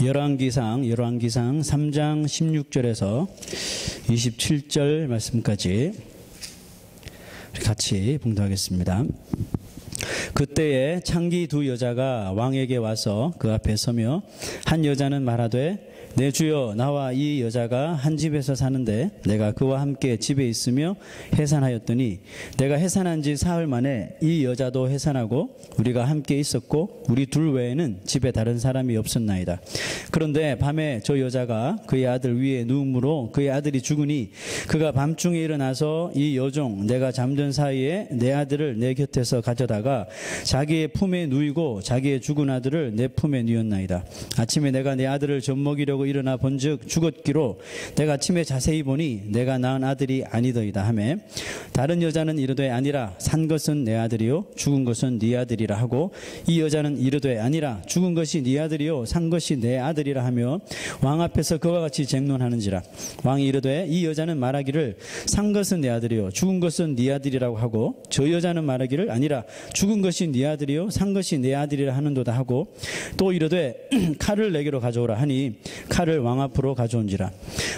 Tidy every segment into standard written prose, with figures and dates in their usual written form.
열왕기상 3장 16절에서 27절 말씀까지 같이 봉독하겠습니다. 그때에 창기 두 여자가 왕에게 와서 그 앞에 서며 한 여자는 말하되 내 주여, 나와 이 여자가 한 집에서 사는데 내가 그와 함께 집에 있으며 해산하였더니 내가 해산한 지 사흘 만에 이 여자도 해산하고 우리가 함께 있었고 우리 둘 외에는 집에 다른 사람이 없었나이다. 그런데 밤에 저 여자가 그의 아들 위에 누움으로 그의 아들이 죽으니 그가 밤중에 일어나서 이 여종 내가 잠든 사이에 내 아들을 내 곁에서 가져다가 자기의 품에 누이고 자기의 죽은 아들을 내 품에 누였나이다. 아침에 내가 내 아들을 젖먹이려고 일어나 본즉 죽었기로 내가 아침에 자세히 보니 내가 낳은 아들이 아니더이다 하매 다른 여자는 이르되 아니라 산 것은 내 아들이요 죽은 것은 네 아들이라 하고 이 여자는 이르되 아니라 죽은 것이 네 아들이요 산 것이 내 아들이라 하며 왕 앞에서 그와 같이 쟁론하는지라. 왕이 이르되 이 여자는 말하기를 산 것은 내 아들이요 죽은 것은 네 아들이라고 하고 저 여자는 말하기를 아니라 죽은 것이 네 아들이요 산 것이 내 아들이라 하는도다 하고 또 이르되 칼을 내게로 가져오라 하니 칼을 왕 앞으로 가져온지라.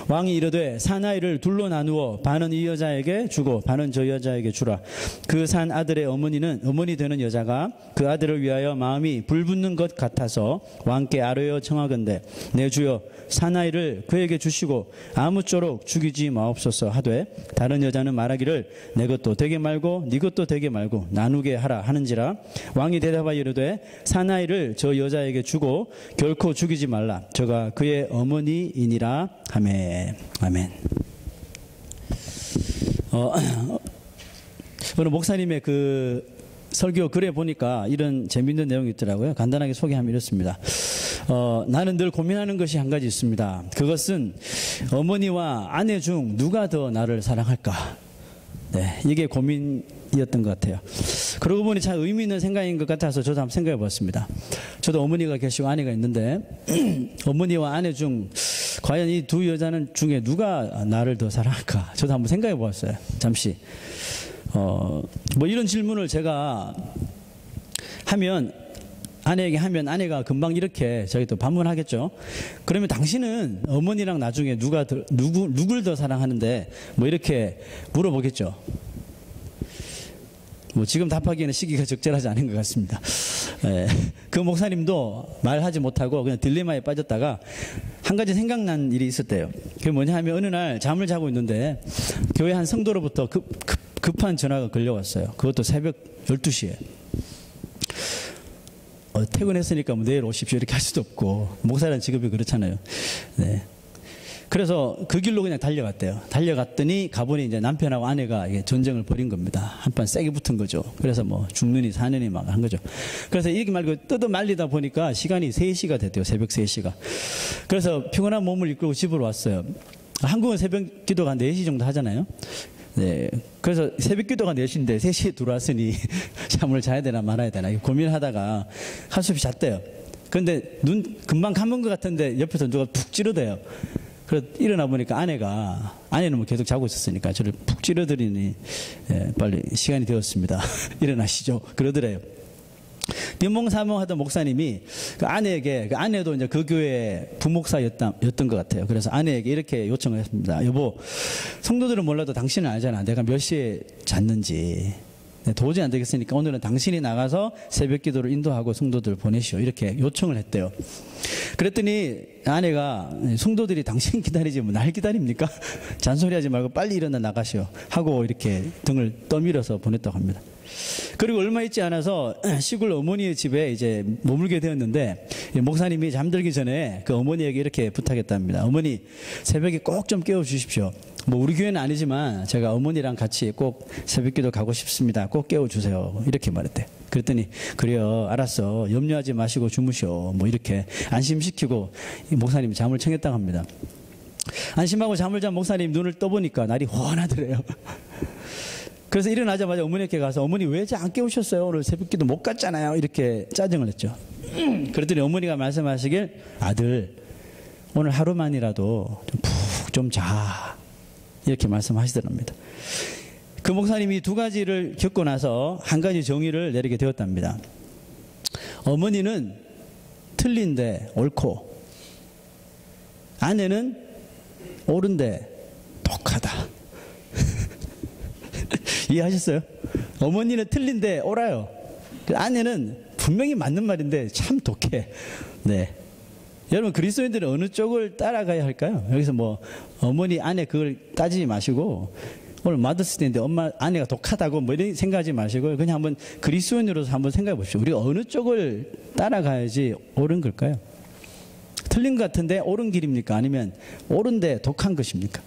왕이 이르되 사나이를 둘로 나누어 반은 이 여자에게 주고 반은 저 여자에게 주라. 그 산 아들의 어머니 되는 여자가 그 아들을 위하여 마음이 불붙는 것 같아서 왕께 아뢰어 청하건대 내 주여 사나이를 그에게 주시고 아무쪼록 죽이지 마옵소서 하되 다른 여자는 말하기를 내 것도 되게 말고 네 것도 되게 말고 나누게 하라 하는지라. 왕이 대답하여 이르되 사나이를 저 여자에게 주고 결코 죽이지 말라. 저가 그의 어머니이니라 하매. 아멘. 오늘 목사님의 그 설교 글에 보니까 이런 재미있는 내용이 있더라고요. 간단하게 소개하면 이렇습니다. 나는 늘 고민하는 것이 한 가지 있습니다. 그것은 어머니와 아내 중 누가 더 나를 사랑할까? 네, 이게 고민이었던 것 같아요. 그러고 보니 참 의미 있는 생각인 것 같아서 저도 한번 생각해 봤습니다. 저도 어머니가 계시고 아내가 있는데 어머니와 아내 중 과연 이 두 여자는 중에 누가 나를 더 사랑할까? 저도 한번 생각해 보았어요. 잠시. 뭐 이런 질문을 제가 하면 아내에게 하면 아내가 금방 이렇게 저희 또 반문하겠죠. 그러면 당신은 어머니랑 나중에 누굴 더 사랑하는데 뭐 이렇게 물어보겠죠. 뭐 지금 답하기에는 시기가 적절하지 않은 것 같습니다. 그 목사님도 말하지 못하고 그냥 딜레마에 빠졌다가 한 가지 생각난 일이 있었대요. 그게 뭐냐 하면 어느 날 잠을 자고 있는데 교회 한 성도로부터 급한 전화가 걸려왔어요. 그것도 새벽 12시에. 퇴근했으니까 뭐 내일 오십시오 이렇게 할 수도 없고 목사라는 직업이 그렇잖아요. 네. 그래서 그 길로 그냥 달려갔대요. 달려갔더니 가보니 이제 남편하고 아내가 이게 전쟁을 벌인 겁니다. 한판 세게 붙은 거죠. 그래서 뭐 죽느니 사느니 막 한 거죠. 그래서 이렇게 말고 뜯어 말리다 보니까 시간이 3시가 됐대요. 새벽 3시가. 그래서 피곤한 몸을 이끌고 집으로 왔어요. 한국은 새벽 기도가 4시 정도 하잖아요. 네. 그래서 새벽 기도가 4시인데 3시에 들어왔으니 잠을 자야 되나 말아야 되나 고민하다가 한숨이 잤대요. 그런데 눈 금방 감은 것 같은데 옆에서 누가 푹 찌르대요. 그래서 일어나 보니까 아내는 뭐 계속 자고 있었으니까 저를 푹 찌르더니 빨리 시간이 되었습니다. 일어나시죠. 그러더래요. 비몽사몽하던 목사님이 그 아내에게, 그 아내도 이제 그 교회 부목사였던 것 같아요. 그래서 아내에게 이렇게 요청을 했습니다. 여보, 성도들은 몰라도 당신은 알잖아. 내가 몇 시에 잤는지. 도저히 안 되겠으니까 오늘은 당신이 나가서 새벽 기도를 인도하고 성도들 보내시오. 이렇게 요청을 했대요. 그랬더니 아내가 성도들이 당신 기다리지 뭐 날 기다립니까? 잔소리하지 말고 빨리 일어나 나가시오. 하고 이렇게 등을 떠밀어서 보냈다고 합니다. 그리고 얼마 있지 않아서 시골 어머니의 집에 이제 머물게 되었는데 목사님이 잠들기 전에 그 어머니에게 이렇게 부탁했답니다. 어머니 새벽에 꼭 좀 깨워주십시오. 뭐 우리 교회는 아니지만 제가 어머니랑 같이 꼭 새벽기도 가고 싶습니다. 꼭 깨워주세요. 이렇게 말했대. 그랬더니 그래요 알았어 염려하지 마시고 주무시오. 뭐 이렇게 안심시키고 목사님이 잠을 청했다고 합니다. 안심하고 잠을 잔 목사님 눈을 떠보니까 날이 환하더래요. 그래서 일어나자마자 어머니께 가서 어머니 왜 안 깨우셨어요? 오늘 새벽기도 못 갔잖아요. 이렇게 짜증을 했죠. 그랬더니 어머니가 말씀하시길 아들 오늘 하루만이라도 푹 좀 자. 이렇게 말씀하시더랍니다. 그 목사님이 두 가지를 겪고 나서 한 가지 정의를 내리게 되었답니다. 어머니는 틀린데 옳고 아내는 옳은데 독하다. 이해하셨어요? 어머니는 틀린데 옳아요. 아내는 분명히 맞는 말인데 참 독해. 네. 여러분, 그리스도인들은 어느 쪽을 따라가야 할까요? 여기서 뭐 어머니 아내 그걸 따지지 마시고, 오늘 마더스데이인데 아내가 독하다고 뭐 이런 생각하지 마시고, 그냥 한번 그리스도인으로서 한번 생각해 보십시오. 우리가 어느 쪽을 따라가야지 옳은 걸까요? 틀린 것 같은데 옳은 길입니까? 아니면 옳은데 독한 것입니까?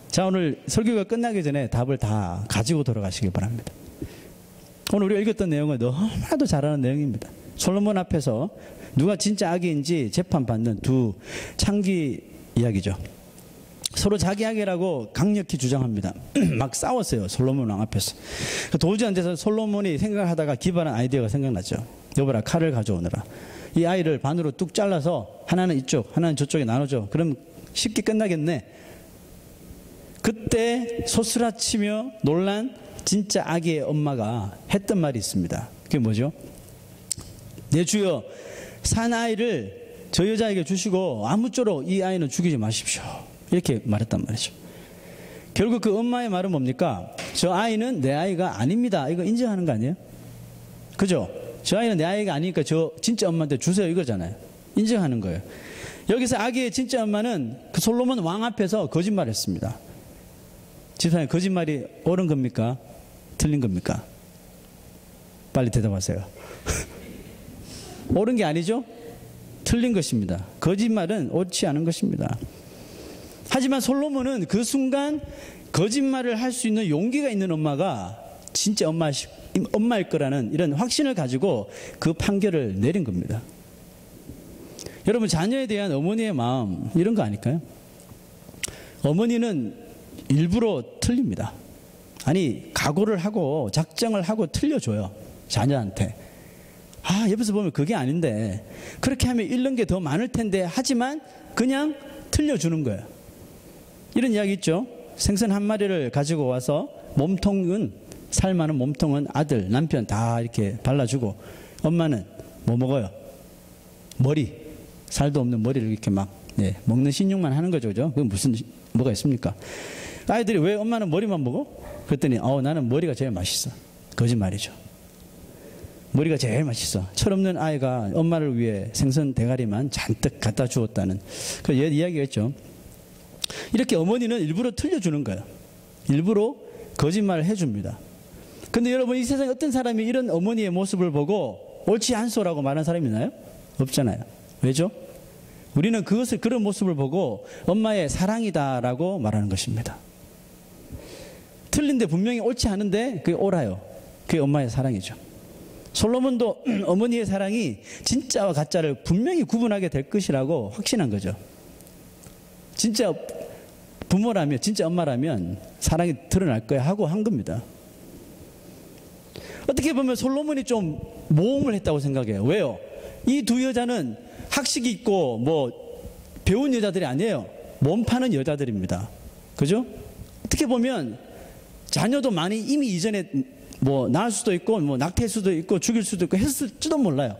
자, 오늘 설교가 끝나기 전에 답을 다 가지고 돌아가시길 바랍니다. 오늘 우리가 읽었던 내용은 너무나도 잘 아는 내용입니다. 솔로몬 앞에서 누가 진짜 악인지 재판받는 두 창기 이야기죠. 서로 자기 악이라고 강력히 주장합니다. 막 싸웠어요, 솔로몬 왕 앞에서. 도저히 안 돼서 솔로몬이 생각하다가 기발한 아이디어가 생각났죠. 여보라, 칼을 가져오너라. 이 아이를 반으로 뚝 잘라서 하나는 이쪽, 하나는 저쪽에 나눠줘. 그럼 쉽게 끝나겠네. 그때 소스라치며 놀란 진짜 아기의 엄마가 했던 말이 있습니다. 그게 뭐죠? 내 주여, 산 아이를 저 여자에게 주시고 아무쪼록 이 아이는 죽이지 마십시오. 이렇게 말했단 말이죠. 결국 그 엄마의 말은 뭡니까? 저 아이는 내 아이가 아닙니다. 이거 인정하는 거 아니에요? 그죠? 저 아이는 내 아이가 아니니까 저 진짜 엄마한테 주세요, 이거잖아요. 인정하는 거예요. 여기서 아기의 진짜 엄마는 그 솔로몬 왕 앞에서 거짓말했습니다. 집사님, 거짓말이 옳은 겁니까? 틀린 겁니까? 빨리 대답하세요. 옳은 게 아니죠? 틀린 것입니다. 거짓말은 옳지 않은 것입니다. 하지만 솔로몬은 그 순간 거짓말을 할 수 있는 용기가 있는 엄마가 진짜 엄마일 거라는 이런 확신을 가지고 그 판결을 내린 겁니다. 여러분, 자녀에 대한 어머니의 마음, 이런 거 아닐까요? 어머니는 일부러 틀립니다. 아니, 각오를 하고 작정을 하고 틀려줘요, 자녀한테. 아, 옆에서 보면 그게 아닌데, 그렇게 하면 잃는 게 더 많을 텐데, 하지만 그냥 틀려주는 거예요. 이런 이야기 있죠. 생선 한 마리를 가지고 와서 몸통은, 살 많은 몸통은 아들, 남편 다 이렇게 발라주고, 엄마는 뭐 먹어요? 머리, 살도 없는 머리를 이렇게 막 먹는 신용만 하는 거죠. 그게 무슨 뭐가 있습니까? 아이들이 왜 엄마는 머리만 먹어? 그랬더니 나는 머리가 제일 맛있어. 거짓말이죠. 머리가 제일 맛있어. 철없는 아이가 엄마를 위해 생선 대가리만 잔뜩 갖다 주었다는 그 이야기가 있죠. 이렇게 어머니는 일부러 틀려주는 거예요. 일부러 거짓말을 해줍니다. 근데 여러분, 이 세상에 어떤 사람이 이런 어머니의 모습을 보고 옳지 않소라고 말하는 사람이 있나요? 없잖아요. 왜죠? 우리는 그런 모습을 보고 엄마의 사랑이다라고 말하는 것입니다. 틀린데 분명히 옳지 않은데 그게 옳아요. 그게 엄마의 사랑이죠. 솔로몬도 어머니의 사랑이 진짜와 가짜를 분명히 구분하게 될 것이라고 확신한 거죠. 진짜 부모라면, 진짜 엄마라면 사랑이 드러날 거야 하고 한 겁니다. 어떻게 보면 솔로몬이 좀 모험을 했다고 생각해요. 왜요? 이 두 여자는 학식이 있고 뭐 배운 여자들이 아니에요. 몸 파는 여자들입니다. 그죠? 어떻게 보면 자녀도 많이 이미 이전에 뭐 낳을 수도 있고 뭐 낙태할 수도 있고 죽일 수도 있고 했을지도 몰라요.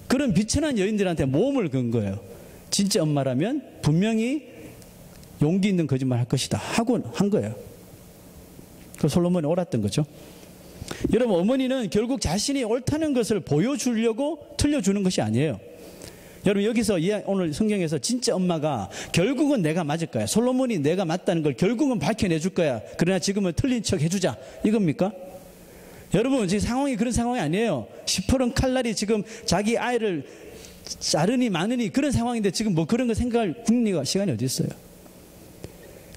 그런 비천한 여인들한테 모험을 건 거예요. 진짜 엄마라면 분명히 용기 있는 거짓말 할 것이다 하고 한 거예요. 그 솔로몬이 옳았던 거죠. 여러분, 어머니는 결국 자신이 옳다는 것을 보여주려고 틀려주는 것이 아니에요. 여러분, 여기서 오늘 성경에서 진짜 엄마가 결국은 내가 맞을 거야, 솔로몬이 내가 맞다는 걸 결국은 밝혀내줄 거야, 그러나 지금은 틀린 척 해주자, 이겁니까? 여러분, 지금 상황이 그런 상황이 아니에요. 시퍼런 칼날이 지금 자기 아이를 자르니 마느니 그런 상황인데 지금 뭐 그런 거 생각할 국리가 시간이 어디 있어요?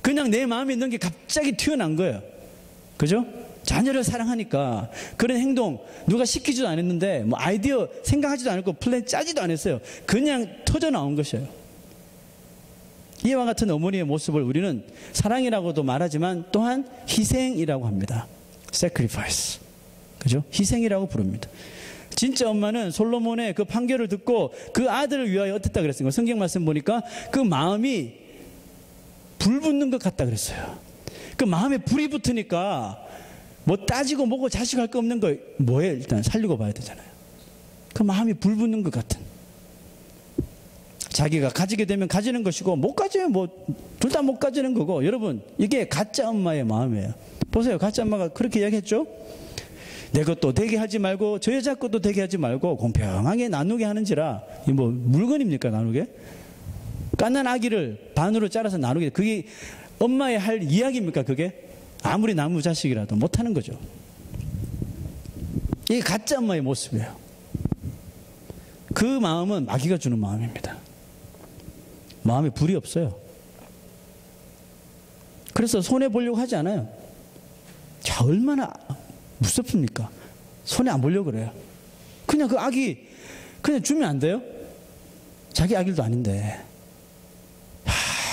그냥 내 마음에 있는 게 갑자기 튀어난 거예요. 그죠? 자녀를 사랑하니까 그런 행동 누가 시키지도 않았는데 뭐 아이디어 생각하지도 않았고 플랜 짜지도 않았어요. 그냥 터져 나온 것이에요. 이와 같은 어머니의 모습을 우리는 사랑이라고도 말하지만 또한 희생이라고 합니다. sacrifice. 그죠? 희생이라고 부릅니다. 진짜 엄마는 솔로몬의 그 판결을 듣고 그 아들을 위하여 어땠다 그랬어요. 성경 말씀 보니까 그 마음이 불 붙는 것 같다 그랬어요. 그 마음에 불이 붙으니까 뭐 따지고 뭐고 자식할 거 없는 거 뭐해, 일단 살리고 봐야 되잖아요. 그 마음이 불 붙는 것 같은. 자기가 가지게 되면 가지는 것이고 못 가지면 뭐 둘 다 못 가지는 거고. 여러분, 이게 가짜 엄마의 마음이에요. 보세요. 가짜 엄마가 그렇게 이야기했죠. 내 것도 되게 하지 말고 저 여자 것도 되게 하지 말고 공평하게 나누게 하는지라. 이 뭐 물건입니까, 나누게? 깐난 아기를 반으로 잘라서 나누게. 그게 엄마의 할 이야기입니까, 그게? 아무리 나무 자식이라도 못하는 거죠. 이게 가짜 엄마의 모습이에요. 그 마음은 마귀가 주는 마음입니다. 마음에 불이 없어요. 그래서 손해보려고 하지 않아요. 자, 얼마나 무섭습니까? 손해 안 보려고 그래요. 그냥 그 아기 그냥 주면 안 돼요? 자기 아기도 아닌데.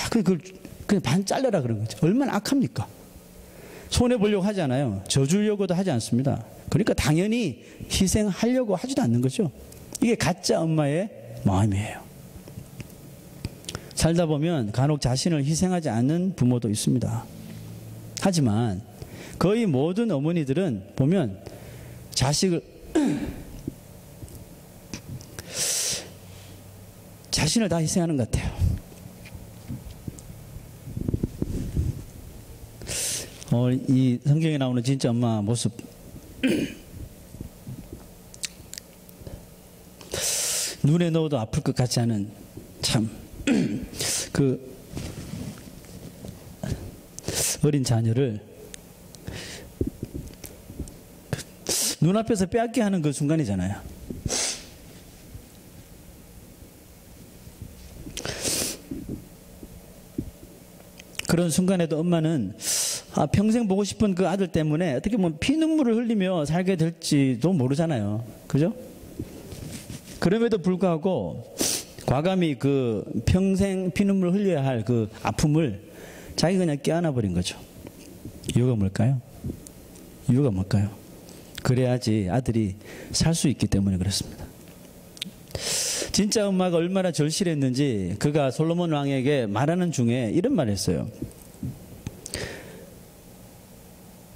그걸 그냥 반 잘라라 그런 거죠. 얼마나 악합니까? 손해 보려고 하지 않아요. 져주려고도 하지 않습니다. 그러니까 당연히 희생하려고 하지도 않는 거죠. 이게 가짜 엄마의 마음이에요. 살다 보면 간혹 자신을 희생하지 않는 부모도 있습니다. 하지만 거의 모든 어머니들은 보면 자식을 자신을 다 희생하는 것 같아요. 이 성경에 나오는 진짜 엄마 모습 눈에 넣어도 아플 것 같지 않은 참 그 어린 자녀를 눈앞에서 빼앗게 하는 그 순간이잖아요. 그런 순간에도 엄마는 평생 보고 싶은 그 아들 때문에 어떻게 보면 피눈물을 흘리며 살게 될지도 모르잖아요. 그죠? 그럼에도 불구하고 과감히 그 평생 피눈물을 흘려야 할 그 아픔을 자기가 그냥 껴안아 버린 거죠. 이유가 뭘까요? 이유가 뭘까요? 그래야지 아들이 살 수 있기 때문에 그렇습니다. 진짜 엄마가 얼마나 절실했는지 그가 솔로몬 왕에게 말하는 중에 이런 말을 했어요.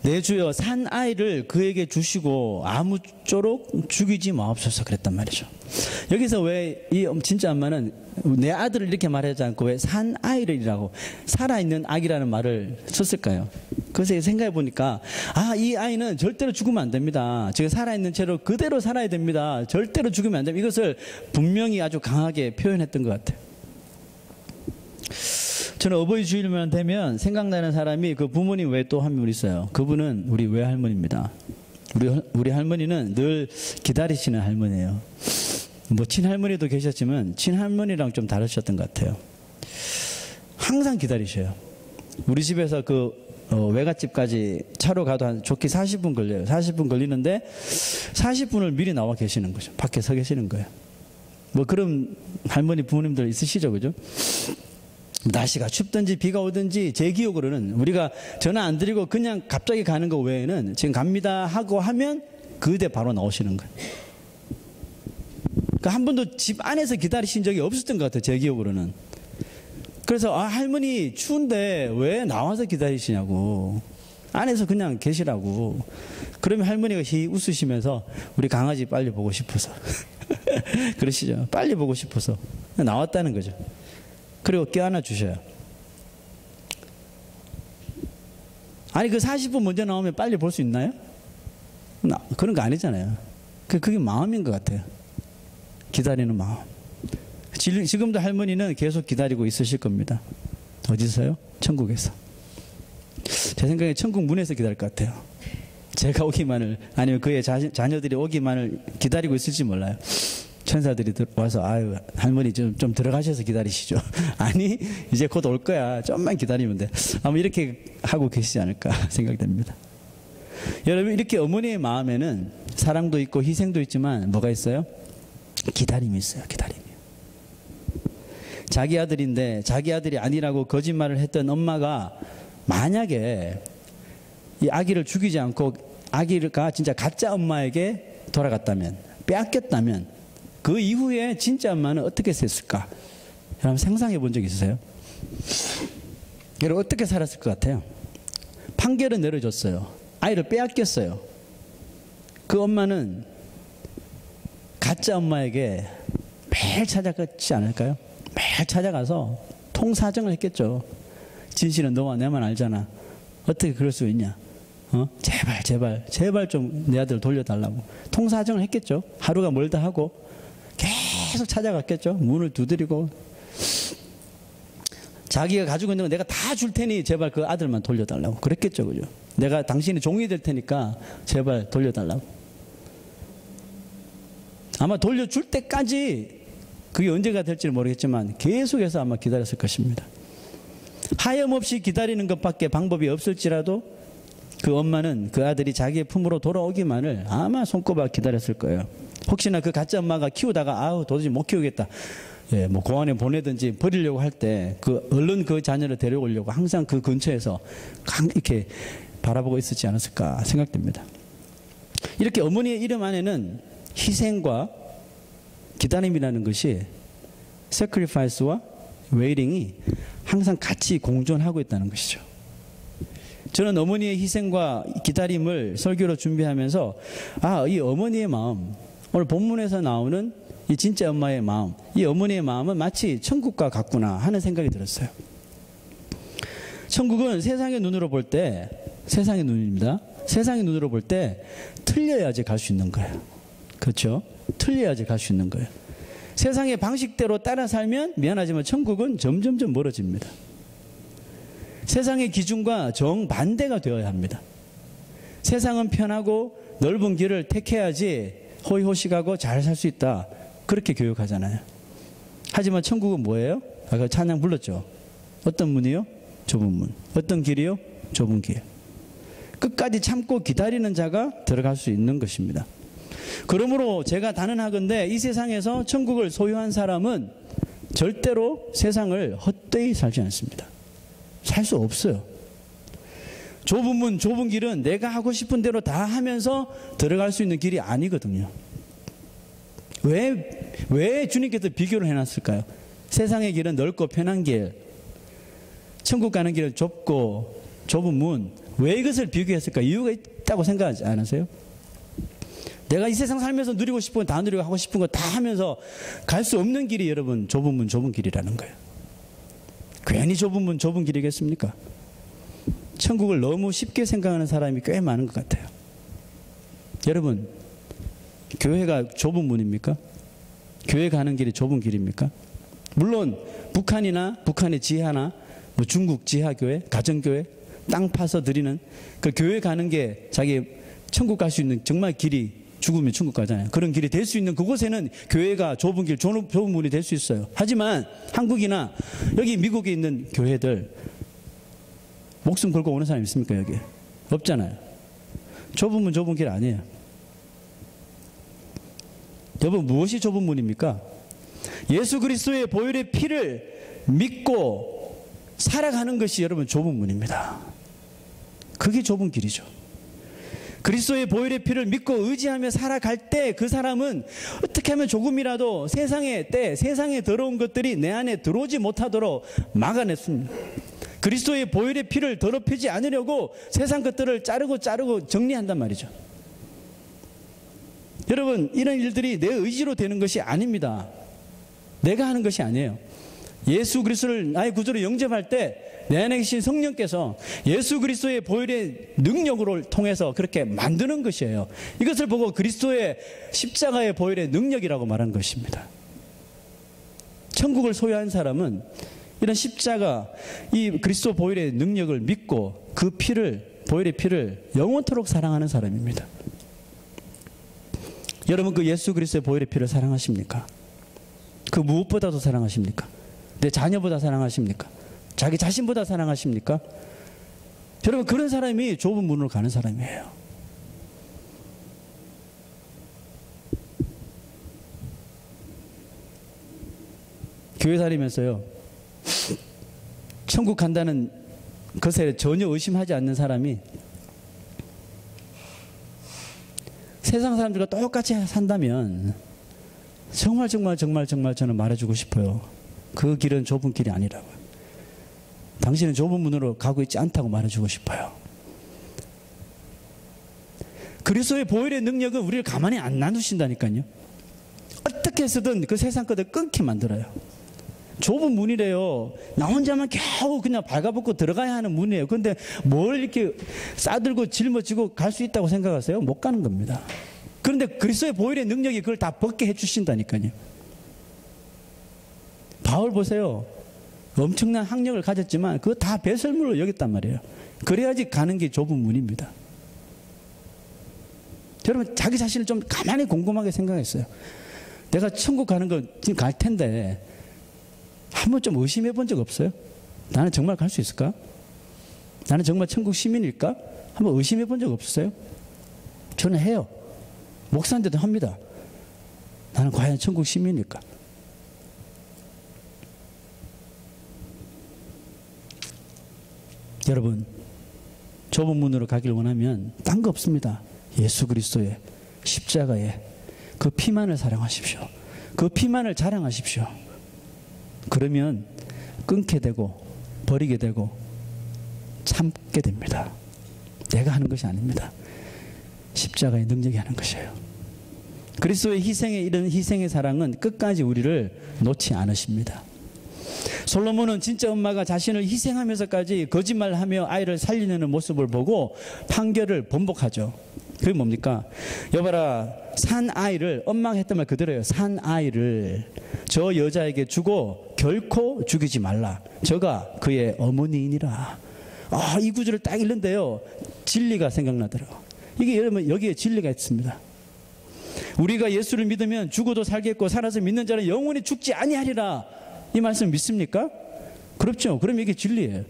내 주여 산 아이를 그에게 주시고 아무쪼록 죽이지 마옵소서 그랬단 말이죠. 여기서 왜 이 진짜 엄마는 내 아들을 이렇게 말하지 않고 왜 산 아이를이라고 살아있는 아기라는 말을 썼을까요? 그래서 생각해 보니까 이 아이는 절대로 죽으면 안 됩니다. 지금 살아있는 채로 그대로 살아야 됩니다. 절대로 죽으면 안 됩니다. 이것을 분명히 아주 강하게 표현했던 것 같아요. 저는 어버이 주일만 되면 생각나는 사람이 그 부모님 외에 또 한 분 있어요. 그분은 우리 외할머니입니다. 우리 할머니는 늘 기다리시는 할머니예요. 뭐 친할머니도 계셨지만 친할머니랑 좀 다르셨던 것 같아요. 항상 기다리셔요. 우리 집에서 그 외갓집까지 차로 가도 한 좋게 40분 걸려요. 40분 걸리는데 40분을 미리 나와 계시는 거죠. 밖에 서 계시는 거예요. 뭐 그런 할머니 부모님들 있으시죠, 그죠? 날씨가 춥든지 비가 오든지 제 기억으로는 우리가 전화 안 드리고 그냥 갑자기 가는 거 외에는 지금 갑니다 하고 하면 그때 바로 나오시는 거예요. 그러니까 한 번도 집 안에서 기다리신 적이 없었던 것 같아요. 제 기억으로는. 그래서 할머니 추운데 왜 나와서 기다리시냐고. 안에서 그냥 계시라고. 그러면 할머니가 웃으시면서 우리 강아지 빨리 보고 싶어서 그러시죠. 빨리 보고 싶어서 나왔다는 거죠. 그리고 껴안아 주셔요. 아니 그 40분 먼저 나오면 빨리 볼 수 있나요? 그런 거 아니잖아요. 그게 마음인 것 같아요. 기다리는 마음. 지금도 할머니는 계속 기다리고 있으실 겁니다. 어디서요? 천국에서. 제 생각에 천국 문에서 기다릴 것 같아요. 제가 오기만을 아니면 그의 자녀들이 오기만을 기다리고 있을지 몰라요. 천사들이 와서 할머니 좀 들어가셔서 기다리시죠. 아니 이제 곧 올 거야. 좀만 기다리면 돼. 아마 이렇게 하고 계시지 않을까 생각됩니다. 여러분 이렇게 어머니의 마음에는 사랑도 있고 희생도 있지만 뭐가 있어요? 기다림이 있어요. 기다림이. 자기 아들인데 자기 아들이 아니라고 거짓말을 했던 엄마가 만약에 이 아기를 죽이지 않고 아기가 진짜 가짜 엄마에게 돌아갔다면 빼앗겼다면 그 이후에 진짜 엄마는 어떻게 했을까? 여러분 상상해 본 적 있으세요? 여러분 어떻게 살았을 것 같아요? 판결은 내려줬어요. 아이를 빼앗겼어요. 그 엄마는 가짜 엄마에게 매일 찾아갔지 않을까요? 매일 찾아가서 통사정을 했겠죠. 진실은 너와 내만 알잖아. 어떻게 그럴 수 있냐? 제발 좀 내 아들 돌려달라고. 통사정을 했겠죠. 하루가 멀다 하고 계속 찾아갔겠죠. 문을 두드리고. 자기가 가지고 있는 거 내가 다 줄 테니 제발 그 아들만 돌려달라고. 그랬겠죠. 그죠? 내가 당신이 종이 될 테니까 제발 돌려달라고. 아마 돌려줄 때까지 그게 언제가 될지는 모르겠지만 계속해서 아마 기다렸을 것입니다. 하염없이 기다리는 것밖에 방법이 없을지라도 그 엄마는 그 아들이 자기의 품으로 돌아오기만을 아마 손꼽아 기다렸을 거예요. 혹시나 그 가짜 엄마가 키우다가 도저히 못 키우겠다. 뭐 공원에 보내든지 버리려고 할 때 얼른 그 자녀를 데려오려고 항상 그 근처에서 이렇게 바라보고 있었지 않았을까 생각됩니다. 이렇게 어머니의 이름 안에는 희생과 기다림이라는 것이 sacrifice와 waiting이 항상 같이 공존하고 있다는 것이죠. 저는 어머니의 희생과 기다림을 설교로 준비하면서 이 어머니의 마음, 오늘 본문에서 나오는 이 진짜 엄마의 마음, 이 어머니의 마음은 마치 천국과 같구나 하는 생각이 들었어요. 천국은 세상의 눈으로 볼 때, 세상의 눈입니다. 세상의 눈으로 볼 때 틀려야지 갈 수 있는 거예요. 그렇죠? 틀려야지 갈 수 있는 거예요. 세상의 방식대로 따라 살면 미안하지만 천국은 점점점 멀어집니다. 세상의 기준과 정반대가 되어야 합니다. 세상은 편하고 넓은 길을 택해야지 호의호식하고 잘 살 수 있다. 그렇게 교육하잖아요. 하지만 천국은 뭐예요? 아까 찬양 불렀죠. 어떤 문이요? 좁은 문. 어떤 길이요? 좁은 길. 끝까지 참고 기다리는 자가 들어갈 수 있는 것입니다. 그러므로 제가 단언하건대 이 세상에서 천국을 소유한 사람은 절대로 세상을 헛되이 살지 않습니다. 살 수 없어요. 좁은 문, 좁은 길은 내가 하고 싶은 대로 다 하면서 들어갈 수 있는 길이 아니거든요. 왜 주님께서 비교를 해놨을까요? 세상의 길은 넓고 편한 길, 천국 가는 길은 좁고 좁은 문. 왜 이것을 비교했을까? 이유가 있다고 생각하지 않으세요? 내가 이 세상 살면서 누리고 싶은 거 다 누리고 하고 싶은 거 다 하면서 갈 수 없는 길이 여러분 좁은 문, 좁은 길이라는 거예요. 괜히 좁은 문, 좁은 길이겠습니까? 천국을 너무 쉽게 생각하는 사람이 꽤 많은 것 같아요. 여러분, 교회가 좁은 문입니까? 교회 가는 길이 좁은 길입니까? 물론 북한의 지하나 뭐 중국 지하교회, 가정교회, 땅 파서 드리는 그 교회 가는 게 자기 천국 갈 수 있는 정말 길이 죽으면 천국 가잖아요. 그런 길이 될 수 있는 그곳에는 교회가 좁은 길, 좁은 문이 될 수 있어요. 하지만 한국이나 여기 미국에 있는 교회들 목숨 걸고 오는 사람 있습니까? 여기 없잖아요. 좁은 문, 좁은 길 아니에요. 여러분, 무엇이 좁은 문입니까? 예수 그리스도의 보혈의 피를 믿고 살아가는 것이 여러분 좁은 문입니다. 그게 좁은 길이죠. 그리스도의 보혈의 피를 믿고 의지하며 살아갈 때 그 사람은 어떻게 하면 조금이라도 세상의 때, 세상에 더러운 것들이 내 안에 들어오지 못하도록 막아냈습니다. 그리스도의 보혈의 피를 더럽히지 않으려고 세상 것들을 자르고 정리한단 말이죠. 여러분, 이런 일들이 내 의지로 되는 것이 아닙니다. 내가 하는 것이 아니에요. 예수 그리스도를 나의 구주로 영접할 때 내 안에 계신 성령께서 예수 그리스도의 보혈의 능력으로 통해서 그렇게 만드는 것이에요. 이것을 보고 그리스도의 십자가의 보혈의 능력이라고 말하는 것입니다. 천국을 소유한 사람은 이런 십자가, 이 그리스도 보혈의 능력을 믿고 그 보혈의 피를 영원토록 사랑하는 사람입니다. 여러분, 그 예수 그리스도의 보혈의 피를 사랑하십니까? 그 무엇보다도 사랑하십니까? 내 자녀보다 사랑하십니까? 자기 자신보다 사랑하십니까? 여러분, 그런 사람이 좁은 문으로 가는 사람이에요. 교회 다니면서요, 천국 간다는 것에 전혀 의심하지 않는 사람이 세상 사람들과 똑같이 산다면 정말 저는 말해주고 싶어요. 그 길은 좁은 길이 아니라고요. 당신은 좁은 문으로 가고 있지 않다고 말해주고 싶어요. 그리스도의 보혈의 능력은 우리를 가만히 안 놔두신다니까요. 어떻게 해서든 그 세상 것을 끊게 만들어요. 좁은 문이래요. 나 혼자만 겨우 그냥 발가벗고 들어가야 하는 문이에요. 그런데 뭘 이렇게 싸들고 짊어지고 갈 수 있다고 생각하세요? 못 가는 겁니다. 그런데 그리스도의 보혈의 능력이 그걸 다 벗게 해주신다니까요. 바울 보세요. 엄청난 학력을 가졌지만 그거 다 배설물로 여겼단 말이에요. 그래야지 가는 게 좁은 문입니다. 여러분 자기 자신을 좀 가만히 곰곰하게 생각했어요. 내가 천국 가는 거 지금 갈 텐데 한번 좀 의심해 본 적 없어요? 나는 정말 갈 수 있을까? 나는 정말 천국 시민일까? 한번 의심해 본 적 없었어요? 저는 해요. 목사인데도 합니다. 나는 과연 천국 시민일까? 여러분 좁은 문으로 가길 원하면 딴 거 없습니다. 예수 그리스도의 십자가에 그 피만을 사랑하십시오. 그 피만을 자랑하십시오. 그러면 끊게 되고 버리게 되고 참게 됩니다. 내가 하는 것이 아닙니다. 십자가의 능력이 하는 것이에요. 그리스도의 희생에 이런 희생의 사랑은 끝까지 우리를 놓지 않으십니다. 솔로몬은 진짜 엄마가 자신을 희생하면서까지 거짓말하며 아이를 살리는 모습을 보고 판결을 번복하죠. 그게 뭡니까? 여봐라, 산 아이를, 엄마가 했던 말 그대로예요. 산 아이를 저 여자에게 주고 결코 죽이지 말라. 저가 그의 어머니이니라. 아, 이 구절을 딱 읽는데요, 진리가 생각나더라고요. 이게 여러분 여기에 진리가 있습니다. 우리가 예수를 믿으면 죽어도 살겠고 살아서 믿는 자는 영원히 죽지 아니하리라. 이 말씀 믿습니까? 그렇죠. 그럼 이게 진리예요.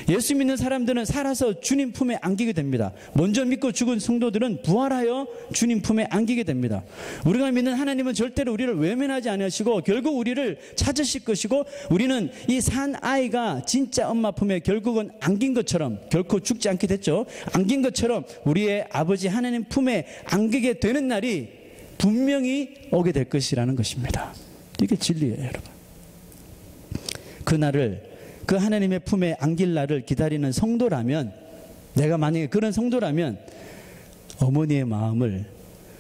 예수 믿는 사람들은 살아서 주님 품에 안기게 됩니다. 먼저 믿고 죽은 성도들은 부활하여 주님 품에 안기게 됩니다. 우리가 믿는 하나님은 절대로 우리를 외면하지 않으시고 결국 우리를 찾으실 것이고, 우리는 이 산 아이가 진짜 엄마 품에 결국은 안긴 것처럼, 결코 죽지 않게 됐죠. 안긴 것처럼 우리의 아버지 하나님 품에 안기게 되는 날이 분명히 오게 될 것이라는 것입니다. 이게 진리예요, 여러분. 그 날을, 그 하나님의 품에 안길 날을 기다리는 성도라면, 내가 만약에 그런 성도라면 어머니의 마음을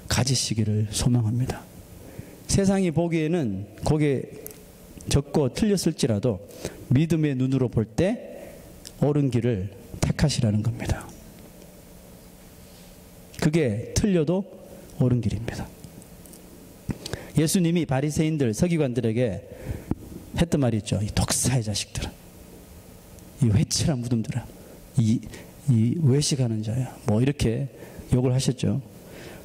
가지시기를 소망합니다. 세상이 보기에는 고개 젓고 틀렸을지라도 믿음의 눈으로 볼 때 옳은 길을 택하시라는 겁니다. 그게 틀려도 옳은 길입니다. 예수님이 바리새인들, 서기관들에게 했던 말이 있죠. 이 독사의 자식들아, 이 회칠한 무덤들아, 이 외식하는 자야, 뭐 이렇게 욕을 하셨죠.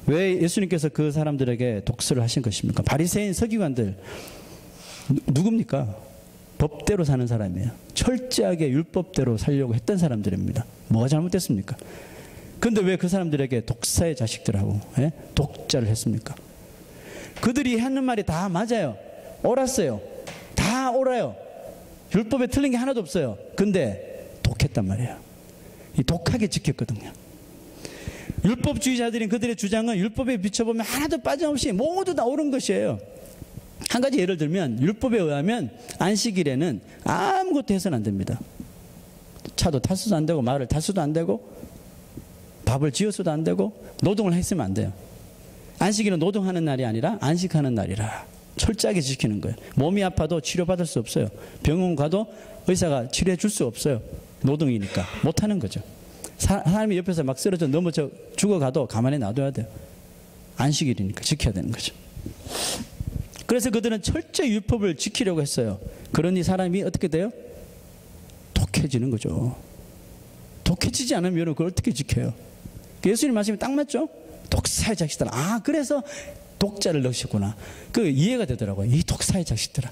왜 예수님께서 그 사람들에게 독설을 하신 것입니까? 바리새인 서기관들 누굽니까? 법대로 사는 사람이에요. 철저하게 율법대로 살려고 했던 사람들입니다. 뭐가 잘못됐습니까? 그런데 왜 그 사람들에게 독사의 자식들하고 독자를 했습니까? 그들이 하는 말이 다 맞아요. 옳았어요. 다 옳아요. 율법에 틀린 게 하나도 없어요. 근데 독했단 말이에요. 이 독하게 지켰거든요. 율법주의자들인 그들의 주장은 율법에 비춰보면 하나도 빠짐없이 모두 다 옳은 것이에요. 한 가지 예를 들면, 율법에 의하면 안식일에는 아무것도 해서는 안 됩니다. 차도 타서도 안 되고, 말을 타서도 안 되고, 밥을 지어서도 안 되고, 노동을 했으면 안 돼요. 안식일은 노동하는 날이 아니라 안식하는 날이라 철저하게 지키는 거예요. 몸이 아파도 치료받을 수 없어요. 병원 가도 의사가 치료해 줄 수 없어요. 노동이니까 못하는 거죠. 사람이 옆에서 막 쓰러져 넘어져 죽어가도 가만히 놔둬야 돼요. 안식일이니까 지켜야 되는 거죠. 그래서 그들은 철저히 율법을 지키려고 했어요. 그러니 사람이 어떻게 돼요? 독해지는 거죠. 독해지지 않으면 그걸 어떻게 지켜요? 예수님 말씀이 딱 맞죠? 독사의 자식들아. 아, 그래서 독자를 넣으셨구나. 그 이해가 되더라고요. 이 독사의 자식들아.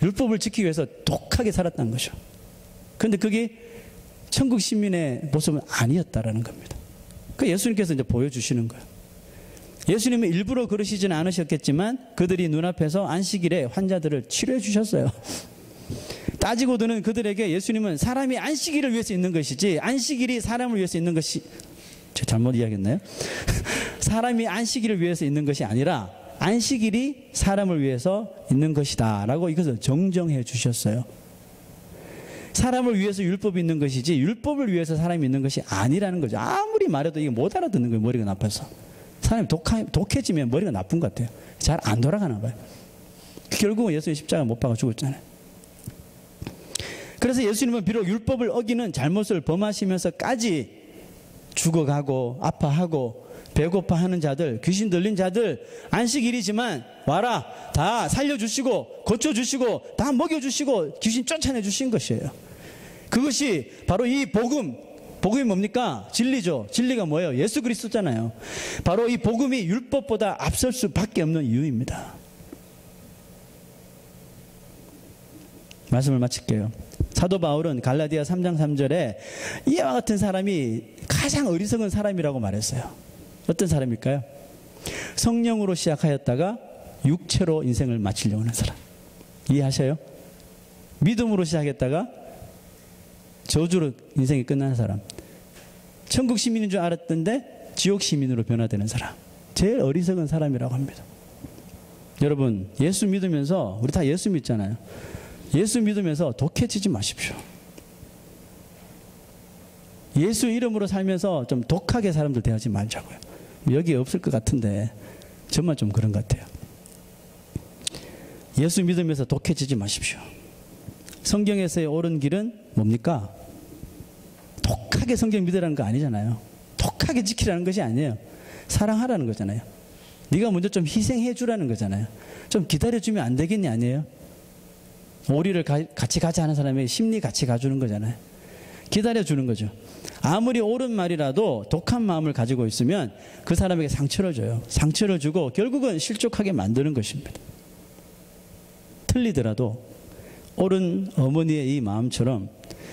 율법을 지키기 위해서 독하게 살았다는 거죠. 그런데 그게 천국 시민의 모습은 아니었다라는 겁니다. 그 예수님께서 이제 보여주시는 거예요. 예수님은 일부러 그러시지는 않으셨겠지만 그들이 눈앞에서 안식일에 환자들을 치료해 주셨어요. 따지고 드는 그들에게 예수님은 사람이 안식일을 위해서 있는 것이지 안식일이 사람을 위해서 있는 것이, 제가 잘못 이야기했나요? 사람이 안식일을 위해서 있는 것이 아니라 안식일이 사람을 위해서 있는 것이다 라고 이것을 정정해 주셨어요. 사람을 위해서 율법이 있는 것이지 율법을 위해서 사람이 있는 것이 아니라는 거죠. 아무리 말해도 이게 못 알아듣는 거예요. 머리가 나빠서. 사람이 독해지면 머리가 나쁜 것 같아요. 잘 안 돌아가나 봐요. 결국은 예수의 십자가 못 박아 죽었잖아요. 그래서 예수님은 비록 율법을 어기는 잘못을 범하시면서까지 죽어가고 아파하고 배고파하는 자들, 귀신 들린 자들, 안식일이지만 와라, 다 살려주시고 고쳐주시고 다 먹여주시고 귀신 쫓아내주신 것이에요. 그것이 바로 이 복음이 뭡니까? 진리죠. 진리가 뭐예요? 예수 그리스도잖아요. 바로 이 복음이 율법보다 앞설 수밖에 없는 이유입니다. 말씀을 마칠게요. 사도 바울은 갈라디아 3장 3절에 이와 같은 사람이 가장 어리석은 사람이라고 말했어요. 어떤 사람일까요? 성령으로 시작하였다가 육체로 인생을 마치려고 하는 사람. 이해하셔요? 믿음으로 시작했다가 저주로 인생이 끝나는 사람. 천국 시민인 줄 알았던데 지옥 시민으로 변화되는 사람. 제일 어리석은 사람이라고 합니다. 여러분, 예수 믿으면서, 우리 다 예수 믿잖아요. 예수 믿으면서 독해지지 마십시오. 예수 이름으로 살면서 좀 독하게 사람들 대하지 말자고요. 여기 없을 것 같은데 정말 좀 그런 것 같아요. 예수 믿으면서 독해지지 마십시오. 성경에서의 옳은 길은 뭡니까? 독하게 성경 믿으라는 거 아니잖아요. 독하게 지키라는 것이 아니에요. 사랑하라는 거잖아요. 네가 먼저 좀 희생해 주라는 거잖아요. 좀 기다려주면 안 되겠니 아니에요? 오리를 같이 가자 하는 사람의 심리 같이 가주는 거잖아요. 기다려주는 거죠. 아무리 옳은 말이라도 독한 마음을 가지고 있으면 그 사람에게 상처를 줘요. 상처를 주고 결국은 실족하게 만드는 것입니다. 틀리더라도 옳은 어머니의 이 마음처럼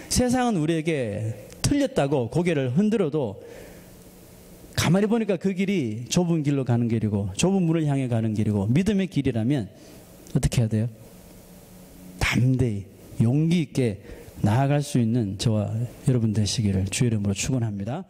세상은 우리에게 틀렸다고 고개를 흔들어도 가만히 보니까 그 길이 좁은 길로 가는 길이고 좁은 문을 향해 가는 길이고 믿음의 길이라면 어떻게 해야 돼요? 담대히 용기 있게 나아갈 수 있는 저와 여러분 되시기를 주의 이름으로 축원합니다.